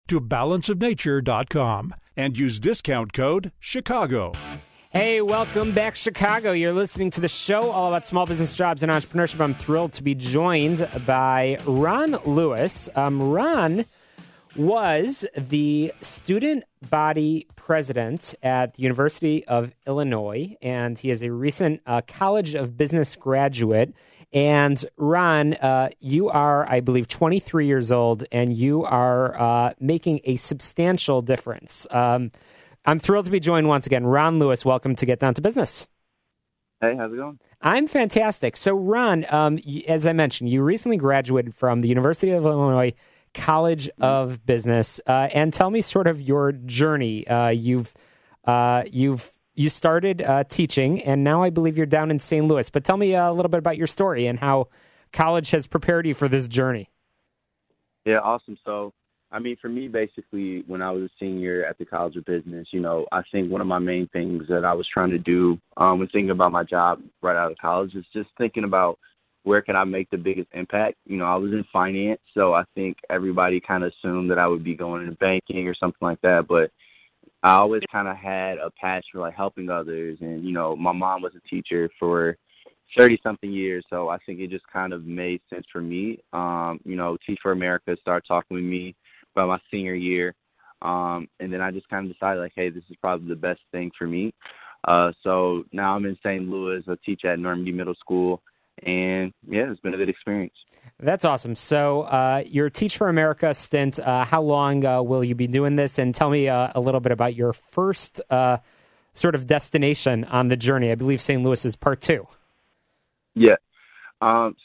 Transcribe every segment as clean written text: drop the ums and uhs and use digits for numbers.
to balanceofnature.com and use discount code CHICAGO. Hey, welcome back, Chicago. You're listening to the show all about small business, jobs, and entrepreneurship. I'm thrilled to be joined by Ron Lewis. Ron was the student body president at the University of Illinois, and he is a recent College of Business graduate. And Ron, you are, I believe, 23 years old, and you are making a substantial difference. I'm thrilled to be joined once again. Ron Lewis, welcome to Get Down to Business. Hey, how's it going? I'm fantastic. So, Ron, as I mentioned, you recently graduated from the University of Illinois College of Business, and tell me sort of your journey. You started teaching, and now I believe you're down in St. Louis. But tell me a little bit about your story and how college has prepared you for this journey. Yeah, awesome. So, I mean, for me, basically, when I was a senior at the College of Business, I think one of my main things that I was trying to do when thinking about my job right out of college is just thinking about where can I make the biggest impact. I was in finance, so I think everybody kind of assumed that I would be going into banking or something like that. But I always kind of had a passion for, helping others. And, my mom was a teacher for 30-something years, so I think it just kind of made sense for me. Teach for America started talking with me about my senior year, and then I just kind of decided, hey, this is probably the best thing for me. So now I'm in St. Louis. I teach at Normandy Middle School, and, yeah, it's been a good experience. That's awesome. So your Teach for America stint, how long will you be doing this? And tell me a little bit about your first sort of destination on the journey. I believe St. Louis is part 2. Yeah.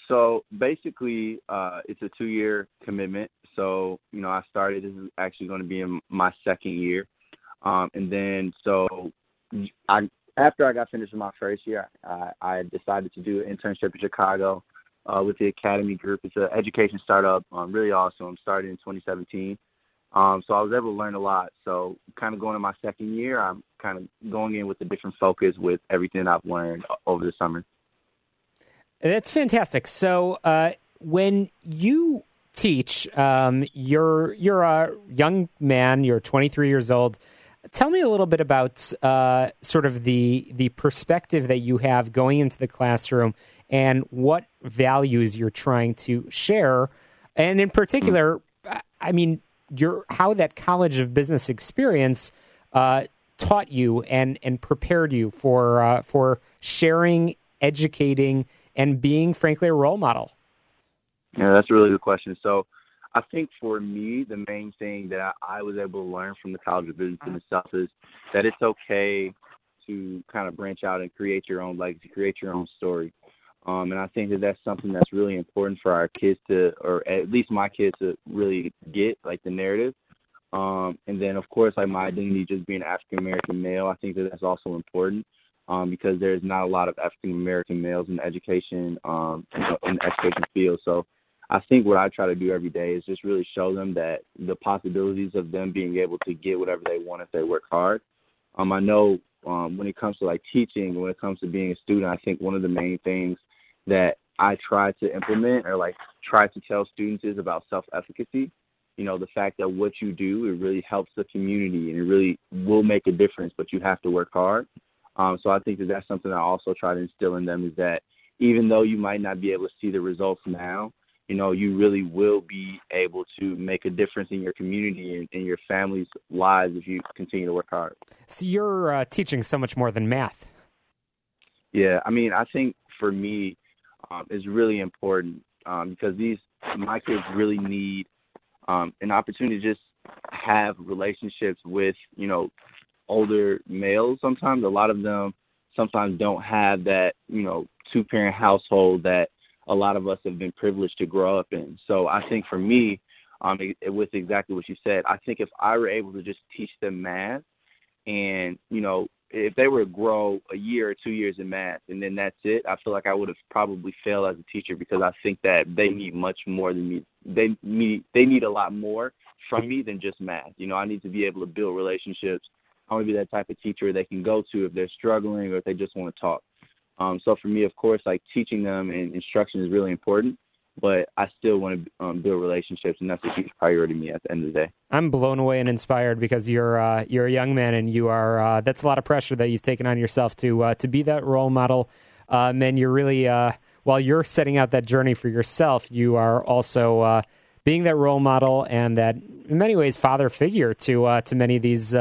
So basically, it's a 2-year commitment. So, I started, this is actually going to be in my second year. And then, after I got finished with my first year, I decided to do an internship in Chicago with the Academy Group. It's an education startup, really awesome. Started in 2017. So I was able to learn a lot. So kind of going to my second year, I'm kind of going in with a different focus with everything I've learned over the summer. That's fantastic. So when you teach, you're a young man, you're 23 years old. Tell me a little bit about sort of the perspective that you have going into the classroom and what values you're trying to share. And in particular, I mean, how that College of Business experience taught you and prepared you for sharing, educating, and being, frankly, a role model. Yeah, that's a really good question. So I think for me, the main thing that I was able to learn from the College of Business and stuff is that it's okay to kind of branch out and create your own legacy, create your own story. And I think that that's something that's really important for our kids to, or at least my kids to really get, the narrative. And then, of course, my identity just being an African-American male, I think that that's also important. Because there's not a lot of African-American males in education, in the education field. So I think what I try to do every day is just really show them that the possibilities of them being able to get whatever they want if they work hard. I know when it comes to teaching, when it comes to being a student, I think one of the main things that I try to implement or try to tell students is about self-efficacy. The fact that what you do, it really helps the community and it really will make a difference, but you have to work hard. So I think that that's something I also try to instill in them is that even though you might not be able to see the results now, you really will be able to make a difference in your community and in your family's lives if you continue to work hard. So you're teaching so much more than math. Yeah, I mean, I think for me, it's really important because my kids really need an opportunity to just have relationships with, older males. Sometimes a lot of them sometimes don't have that, 2-parent household that a lot of us have been privileged to grow up in. So I think for me, with exactly what you said, I think if I were able to just teach them math and, if they were to grow a year or 2 years in math and then that's it, I feel like I would have probably failed as a teacher because I think that they need much more than me. They need a lot more from me than just math. I need to be able to build relationships. I want to be that type of teacher they can go to if they're struggling or if they just want to talk. So for me, of course, teaching them and instruction is really important. but I still want to build relationships, and that's a huge priority to me at the end of the day. I'm blown away and inspired because you're a young man, and you are. That's a lot of pressure that you've taken on yourself to be that role model. And you're really, while you're setting out that journey for yourself, you are also being that role model and that, in many ways, father figure to many of these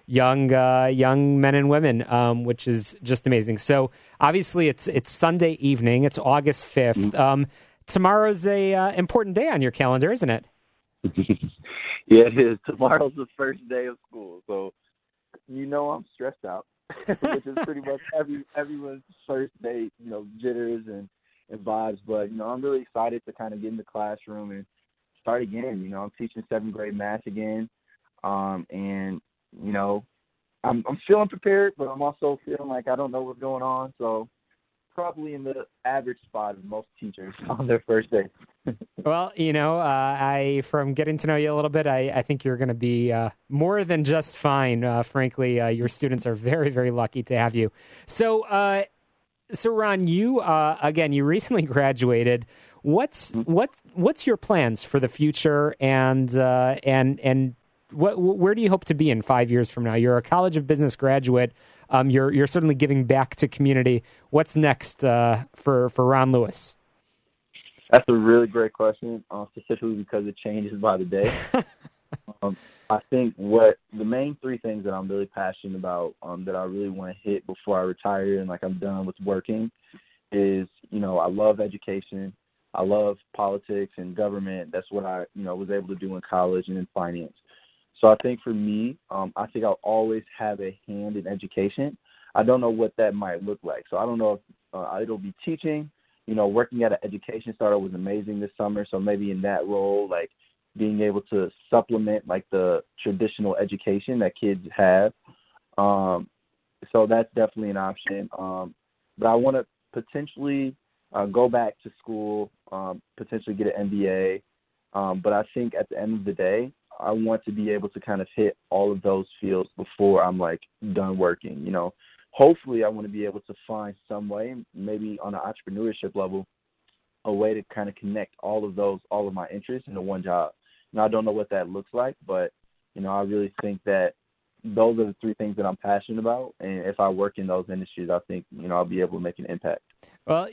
young men and women, which is just amazing. So obviously, it's Sunday evening. It's August 5th. Tomorrow's a important day on your calendar, isn't it? Yeah, it is. Tomorrow's the first day of school, so I'm stressed out, which is pretty much everyone's first day, jitters and vibes. But I'm really excited to kind of get in the classroom and start again. I'm teaching 7th grade math again, and I'm feeling prepared, but I'm also feeling like I don't know what's going on. So probably in the average spot of most teachers on their first day. Well, I from getting to know you a little bit, I think you're going to be more than just fine. Frankly, your students are very, very lucky to have you. So Ron, you you recently graduated. What's your plans for the future, and where do you hope to be in 5 years from now? You're a College of Business graduate. You're certainly giving back to community. What's next for Ron Lewis? That's a really great question, specifically because it changes by the day. I think what the main 3 things that I'm really passionate about, that I really want to hit before I retire and I'm done with working, is I love education, I love politics and government. That's what I was able to do in college and in finance. So I think for me, I think I'll always have a hand in education. I don't know what that might look like. So I don't know if it'll be teaching. Working at an education startup was amazing this summer. So maybe in that role, being able to supplement the traditional education that kids have. So that's definitely an option. But I want to potentially go back to school, potentially get an MBA. But I think at the end of the day, I want to be able to kind of hit all of those fields before I'm done working. Hopefully I want to be able to find some way, maybe on an entrepreneurship level, a way to kind of connect all of my interests into one job. I don't know what that looks like, but, I really think that those are the 3 things that I'm passionate about. And if I work in those industries, I think, I'll be able to make an impact. Well,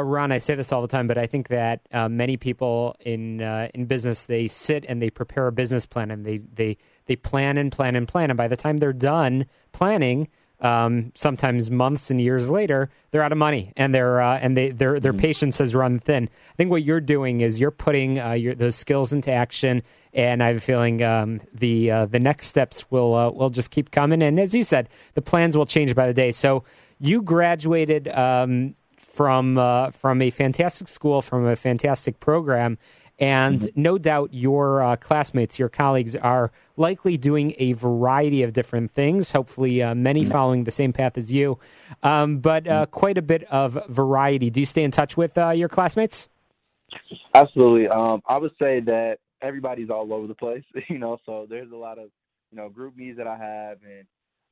Ron, I say this all the time, but I think that many people in business, they sit and they prepare a business plan, and they plan and plan and plan. And by the time they're done planning, sometimes months and years later, they're out of money, and their patience has run thin. I think what you're doing is you're putting those skills into action, and I have a feeling the next steps will just keep coming. And as you said, the plans will change by the day. So you graduated from a fantastic school, from a fantastic program. And no doubt your classmates, your colleagues are likely doing a variety of different things, hopefully many following the same path as you, but quite a bit of variety. Do you stay in touch with your classmates? Absolutely. I would say that everybody's all over the place, so there's a lot of, group meets that I have, and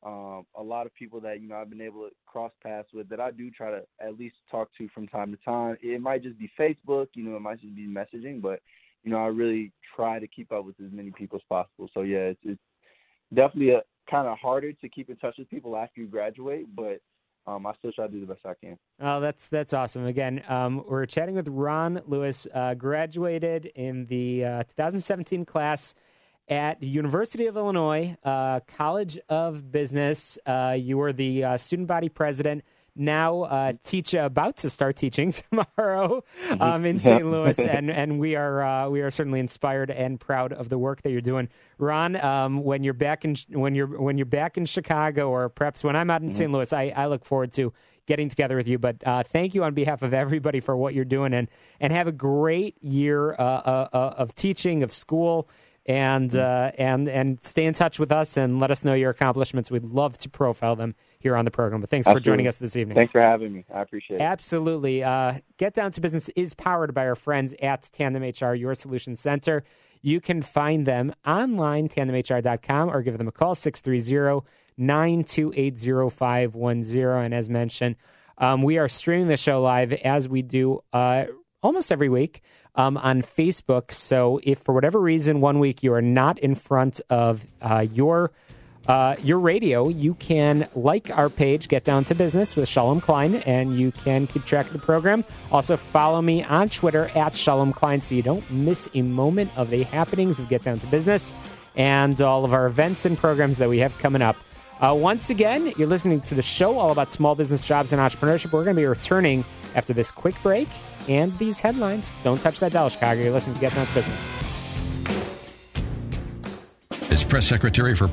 a lot of people that, I've been able to cross paths with that I do try to at least talk to from time to time. It might just be Facebook, it might just be messaging, but, I really try to keep up with as many people as possible. So, yeah, it's definitely kind of harder to keep in touch with people after you graduate, but I still try to do the best I can. Oh, that's awesome. Again, we're chatting with Ron Lewis, graduated in the 2017 class at the University of Illinois, College of Business. You were the student body president. Now about to start teaching tomorrow in St. Louis, and we are certainly inspired and proud of the work that you're doing, Ron. When you're back in Chicago, or perhaps when I'm out in St. Louis, I look forward to getting together with you. But thank you on behalf of everybody for what you're doing, and have a great year of teaching, of school. And stay in touch with us and let us know your accomplishments. We'd love to profile them here on the program. But thanks for joining us this evening. Thanks for having me. I appreciate it. Absolutely. Get Down to Business is powered by our friends at Tandem HR, your solution center. You can find them online, tandemhr.com, or give them a call, 630-928-0510. And as mentioned, we are streaming the show live, as we do almost every week on Facebook. So if for whatever reason 1 week you are not in front of your radio, you can like our page, Get Down to Business with Shalom Klein, and you can keep track of the program. Also follow me on Twitter at Shalom Klein so you don't miss a moment of the happenings of Get Down to Business and all of our events and programs that we have coming up. Once again, you're listening to the show all about small business, jobs, and entrepreneurship. We're going to be returning after this quick break and these headlines. Don't touch that dial, Chicago. You're listening to Get Down to Business. As press secretary for